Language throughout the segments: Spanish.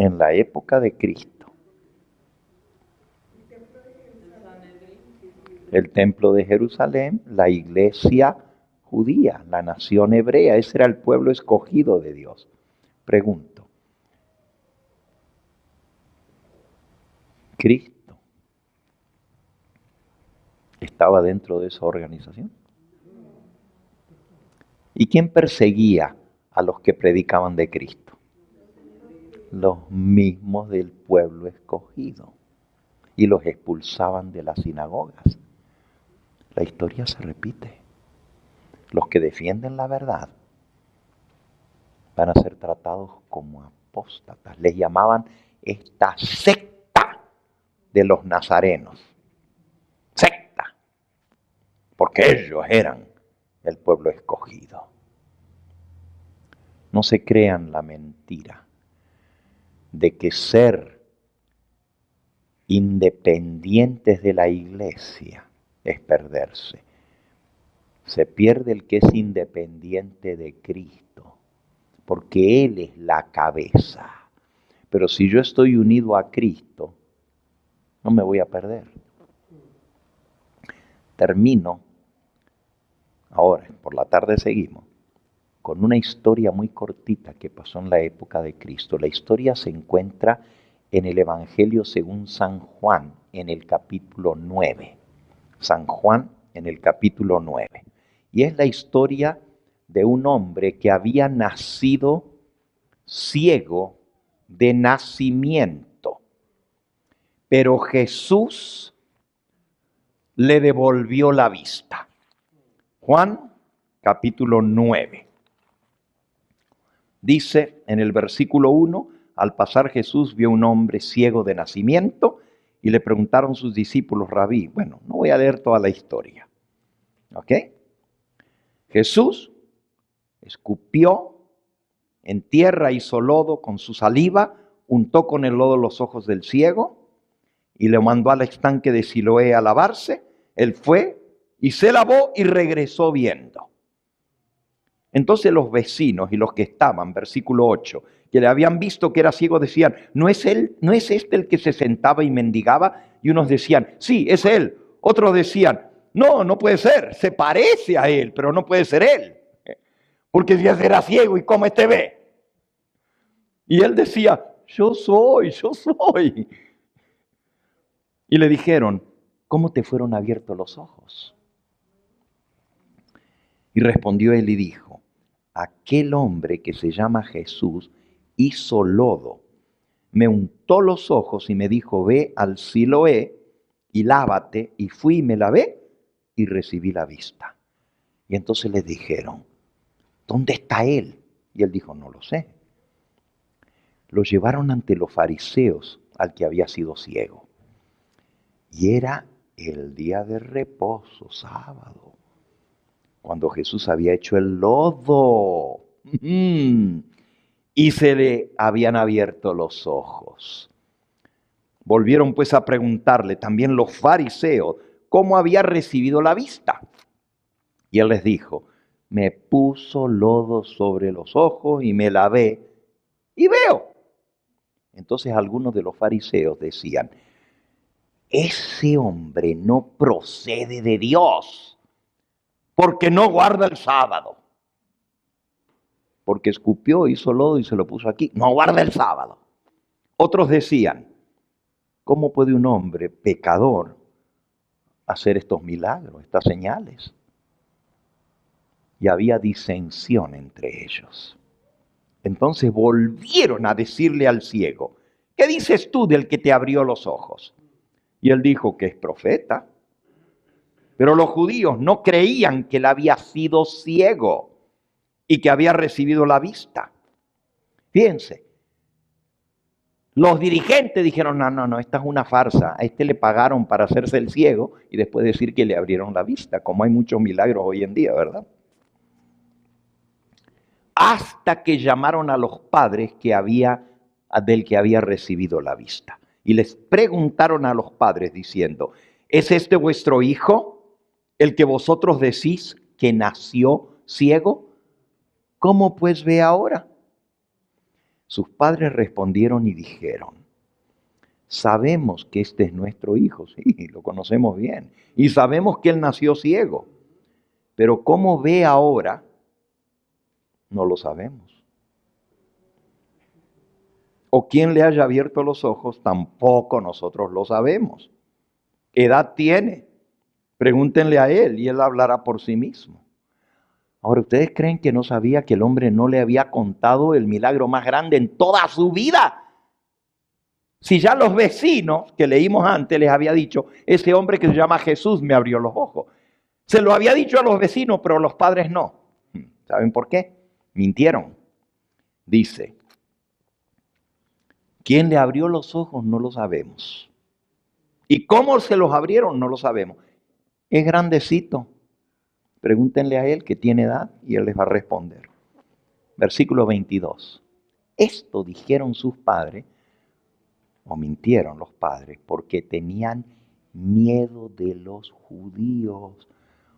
En la época de Cristo, el templo de Jerusalén, la iglesia judía, la nación hebrea, ese era el pueblo escogido de Dios. Pregunto, ¿Cristo estaba dentro de esa organización? ¿Y quién perseguía a los que predicaban de Cristo? Los mismos del pueblo escogido. Y los expulsaban de las sinagogas. La historia se repite. Los que defienden la verdad van a ser tratados como apóstatas. Les llamaban esta secta de los nazarenos. Secta. Porque ellos eran el pueblo escogido. No se crean la mentira de que ser independientes de la iglesia es perderse. Se pierde el que es independiente de Cristo, porque Él es la cabeza. Pero si yo estoy unido a Cristo, no me voy a perder. Termino, ahora, por la tarde seguimos, con una historia muy cortita que pasó en la época de Cristo. La historia se encuentra en el Evangelio según San Juan, en el capítulo 9. San Juan, en el capítulo 9. Y es la historia de un hombre que había nacido ciego de nacimiento. Pero Jesús le devolvió la vista. Juan, capítulo 9. Dice en el versículo 1, al pasar Jesús vio un hombre ciego de nacimiento y le preguntaron sus discípulos, Rabí, bueno, no voy a leer toda la historia, ¿ok? Jesús escupió en tierra, hizo lodo con su saliva, untó con el lodo los ojos del ciego y le mandó al estanque de Siloé a lavarse. Él fue y se lavó y regresó viendo. Entonces los vecinos y los que estaban, versículo 8, que le habían visto que era ciego, decían, ¿no es él, no es este el que se sentaba y mendigaba? Y unos decían, sí, es él. Otros decían, no, no puede ser, se parece a él, pero no puede ser él. Porque si era ciego y cómo este ve. Y él decía, yo soy. Y le dijeron, ¿cómo te fueron abiertos los ojos? Y respondió él y dijo, aquel hombre que se llama Jesús hizo lodo, me untó los ojos y me dijo, ve al Siloé y lávate. Y fui y me lavé y recibí la vista. Y entonces les dijeron, ¿dónde está él? Y él dijo, no lo sé. Lo llevaron ante los fariseos al que había sido ciego. Y era el día de reposo, sábado, cuando Jesús había hecho el lodo. Y se le habían abierto los ojos. Volvieron pues a preguntarle también los fariseos cómo había recibido la vista. Y él les dijo, me puso lodo sobre los ojos y me lavé y veo. Entonces algunos de los fariseos decían, ese hombre no procede de Dios, porque no guarda el sábado. Porque escupió, hizo lodo y se lo puso aquí. No guarda el sábado. Otros decían, ¿cómo puede un hombre pecador hacer estos milagros, estas señales? Y había disensión entre ellos. Entonces volvieron a decirle al ciego, ¿qué dices tú del que te abrió los ojos? Y él dijo que es profeta. Pero los judíos no creían que él había sido ciego y que había recibido la vista. Fíjense, los dirigentes dijeron, no, esta es una farsa. A este le pagaron para hacerse el ciego y después decir que le abrieron la vista, como hay muchos milagros hoy en día, ¿verdad? Hasta que llamaron a los padres del que había recibido la vista. Y les preguntaron a los padres diciendo, ¿es este vuestro hijo, el que vosotros decís que nació ciego? ¿Cómo pues ve ahora? Sus padres respondieron y dijeron: sabemos que este es nuestro hijo, sí, lo conocemos bien, y sabemos que él nació ciego, pero cómo ve ahora, no lo sabemos. O quién le haya abierto los ojos, tampoco nosotros lo sabemos. ¿Qué edad tiene? Pregúntenle a él y él hablará por sí mismo. Ahora, ¿ustedes creen que no sabía que el hombre no le había contado el milagro más grande en toda su vida? Si ya los vecinos que leímos antes les había dicho, ese hombre que se llama Jesús me abrió los ojos. Se lo había dicho a los vecinos, pero a los padres no. ¿Saben por qué? Mintieron. Dice, ¿quién le abrió los ojos? No lo sabemos. ¿Y cómo se los abrieron? No lo sabemos. Es grandecito. Pregúntenle a él que tiene edad y él les va a responder. Versículo 22. Esto dijeron sus padres, o mintieron los padres, porque tenían miedo de los judíos,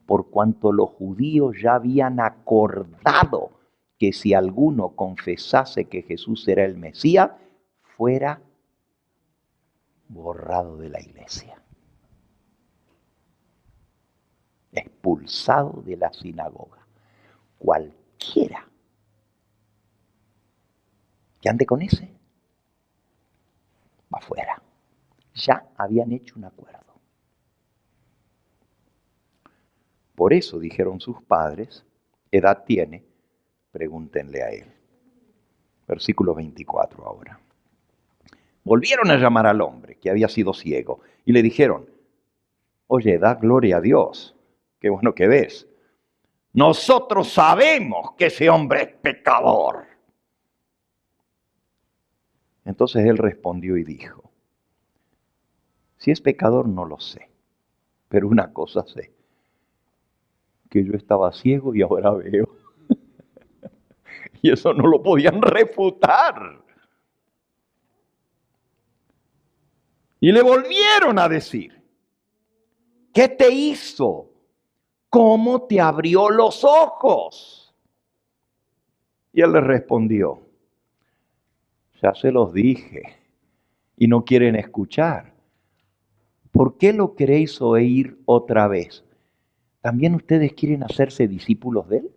por cuanto los judíos ya habían acordado que si alguno confesase que Jesús era el Mesías, fuera borrado de la iglesia, expulsado de la sinagoga. Cualquiera que ande con ese, va afuera. Ya habían hecho un acuerdo. Por eso dijeron sus padres, ¿edad tiene? Pregúntenle a él. Versículo 24 ahora. Volvieron a llamar al hombre que había sido ciego y le dijeron, oye, da gloria a Dios, qué bueno que ves. Nosotros sabemos que ese hombre es pecador. Entonces él respondió y dijo, si es pecador no lo sé, pero una cosa sé, que yo estaba ciego y ahora veo. Y eso no lo podían refutar. Y le volvieron a decir, ¿qué te hizo? ¿Cómo te abrió los ojos? Y él les respondió, ya se los dije y no quieren escuchar. ¿Por qué lo queréis oír otra vez? ¿También ustedes quieren hacerse discípulos de él?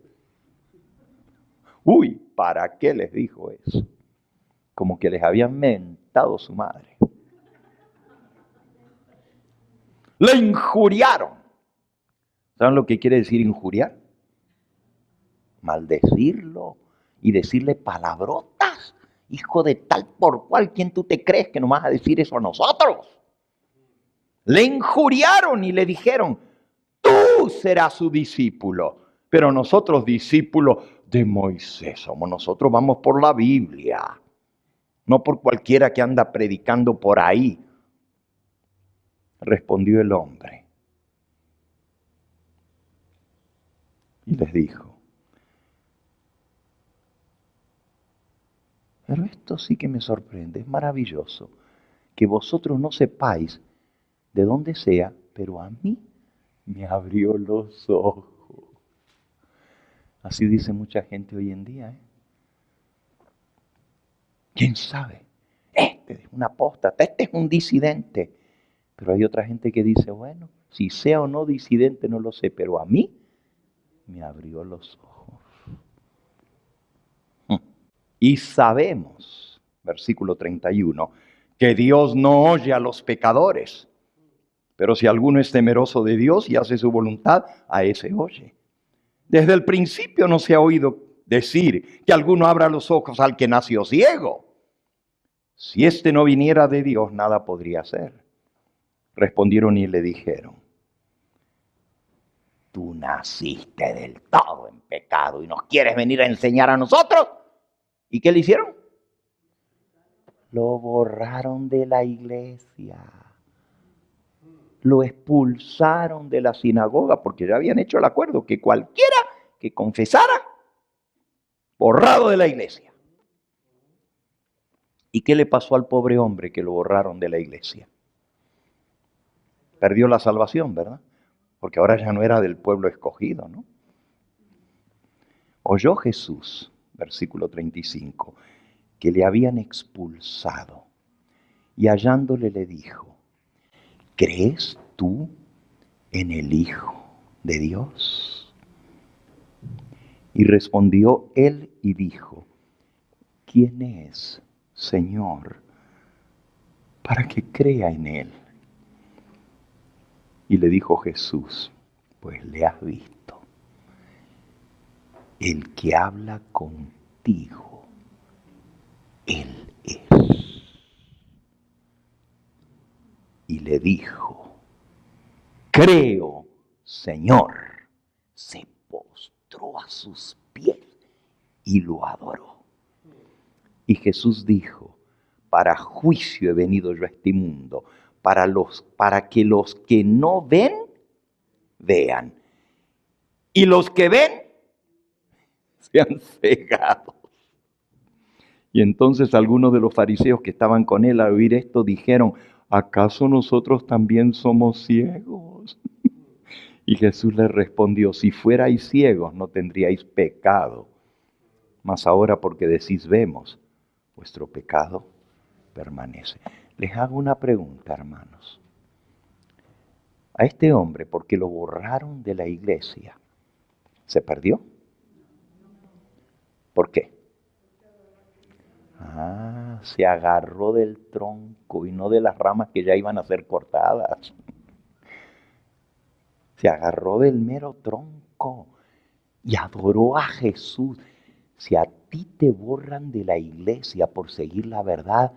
Uy, ¿para qué les dijo eso? Como que les habían mentado su madre. Le injuriaron. ¿Saben lo que quiere decir injuriar? Maldecirlo y decirle palabrotas. Hijo de tal por cual, ¿quién tú te crees que nos vas a decir eso a nosotros? Le injuriaron y le dijeron, tú serás su discípulo, pero nosotros discípulos de Moisés somos. Nosotros vamos por la Biblia, no por cualquiera que anda predicando por ahí. Respondió el hombre y les dijo, pero esto sí que me sorprende, es maravilloso, que vosotros no sepáis de dónde sea, pero a mí me abrió los ojos. Así dice mucha gente hoy en día, ¿eh? ¿Quién sabe? Este es un apóstata, este es un disidente. Pero hay otra gente que dice, bueno, si sea o no disidente no lo sé, pero a mí me abrió los ojos. Y sabemos, versículo 31, que Dios no oye a los pecadores. Pero si alguno es temeroso de Dios y hace su voluntad, a ese oye. Desde el principio no se ha oído decir que alguno abra los ojos al que nació ciego. Si éste no viniera de Dios, nada podría hacer. Respondieron y le dijeron, tú naciste del todo en pecado y nos quieres venir a enseñar a nosotros. ¿Y qué le hicieron? Lo borraron de la iglesia. Lo expulsaron de la sinagoga porque ya habían hecho el acuerdo que cualquiera que confesara, borrado de la iglesia. ¿Y qué le pasó al pobre hombre que lo borraron de la iglesia? Perdió la salvación, ¿verdad? Porque ahora ya no era del pueblo escogido, ¿no? Oyó Jesús, versículo 35, que le habían expulsado. Y hallándole le dijo: ¿crees tú en el Hijo de Dios? Y respondió él y dijo: ¿quién es, Señor, para que crea en él? Y le dijo Jesús: pues le has visto. El que habla contigo, él es. Y le dijo: creo, Señor. Se postró a sus pies y lo adoró. Y Jesús dijo: para juicio he venido yo a este mundo, para que los que no ven, vean. Y los que ven, sean cegados. Y entonces algunos de los fariseos que estaban con él al oír esto dijeron: ¿acaso nosotros también somos ciegos? Y Jesús les respondió: si fuerais ciegos no tendríais pecado, mas ahora porque decís vemos, vuestro pecado permanece. Les hago una pregunta, hermanos. A este hombre, porque lo borraron de la iglesia, ¿se perdió? ¿Por qué? Se agarró del tronco y no de las ramas que ya iban a ser cortadas. Se agarró del mero tronco y adoró a Jesús. Si a ti te borran de la iglesia por seguir la verdad,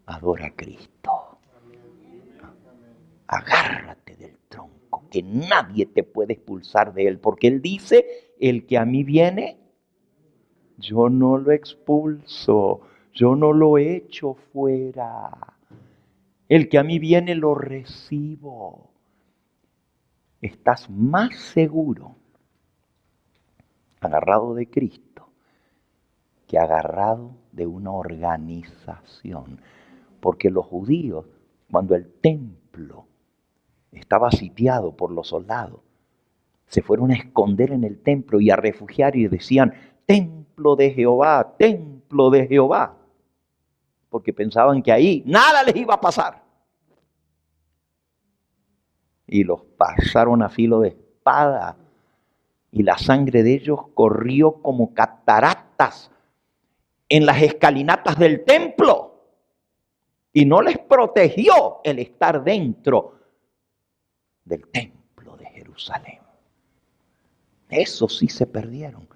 adora a Cristo. Agárrate del tronco, que nadie te puede expulsar de él, porque él dice: el que a mí viene, yo no lo expulso, yo no lo echo fuera. El que a mí viene lo recibo. Estás más seguro agarrado de Cristo que agarrado de una organización. Porque los judíos, cuando el templo estaba sitiado por los soldados, se fueron a esconder en el templo y a refugiar y decían: templo de Jehová, templo de Jehová. Porque pensaban que ahí nada les iba a pasar. Y los pasaron a filo de espada. Y la sangre de ellos corrió como cataratas en las escalinatas del templo. Y no les protegió el estar dentro del templo de Jerusalén. Eso sí se perdieron.